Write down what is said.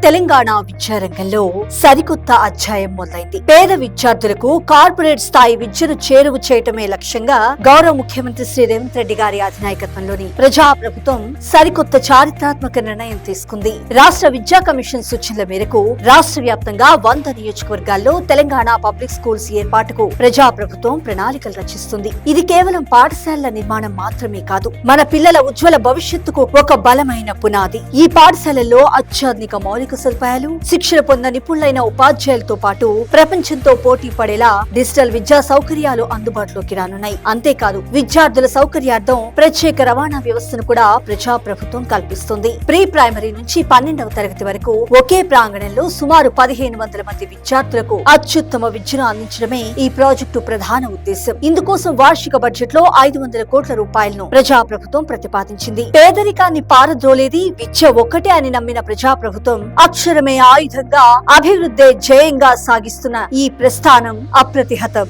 తెలంగాణ విద్యారంగంలో సరికొత్త అధ్యాయం మొదలైంది. పేద విద్యార్థులకు కార్పొరేట్ స్థాయి విద్యను చేరువ చేయటమే లక్ష్యంగా గౌరవ ముఖ్యమంత్రి శ్రీ రేవంత్ రెడ్డి గారి అధినాయకత్వంలోని ప్రజా ప్రభుత్వం సరికొత్త చారిత్రాత్మక నిర్ణయం తీసుకుంది. రాష్ట్ర విద్యా కమిషన్ సూచనల మేరకు రాష్ట్ర వ్యాప్తంగా 100 నియోజకవర్గాల్లో తెలంగాణ పబ్లిక్ స్కూల్స్ ఏర్పాటుకు ప్రజా ప్రభుత్వం ప్రణాళికలు రచిస్తుంది. ఇది కేవలం పాఠశాలల నిర్మాణం మాత్రమే కాదు, మన పిల్లల ఉజ్వల భవిష్యత్తుకు ఒక బలమైన పునాది. ఈ పాఠశాలల్లో అత్యాధునిక మౌలిక సదుపాయాలు, శిక్షణ పొందిన నిపుణులైన ఉపాధ్యాయులతో పాటు ప్రపంచంతో పోటీ పడేలా డిజిటల్ విద్యా సౌకర్యాలు అందుబాటులోకి రానున్నాయి. అంతేకాదు, విద్యార్థుల సౌకర్యార్థం ప్రత్యేక రవాణా వ్యవస్థను కూడా ప్రజా ప్రభుత్వం కల్పిస్తుంది. ప్రీ ప్రైమరీ నుంచి 12వ తరగతి వరకు ఒకే ప్రాంగణంలో సుమారు 1500 మంది విద్యార్థులకు అత్యుత్తమ విద్యను అందించడమే ఈ ప్రాజెక్టు ప్రధాన ఉద్దేశం. ఇందుకోసం వార్షిక బడ్జెట్ లో 500 కోట్ల రూపాయలను ప్రజా ప్రభుత్వం ప్రతిపాదించింది. పేదరికాన్ని పారద్రోలేది విద్య ఒక్కటే అని నమ్మిన ప్రజా ప్రభుత్వం అక్షరమే ఆయుధంగా అభివృద్ధి జయంగా సాగిస్తున్న ఈ ప్రస్థానం అప్రతిహతం.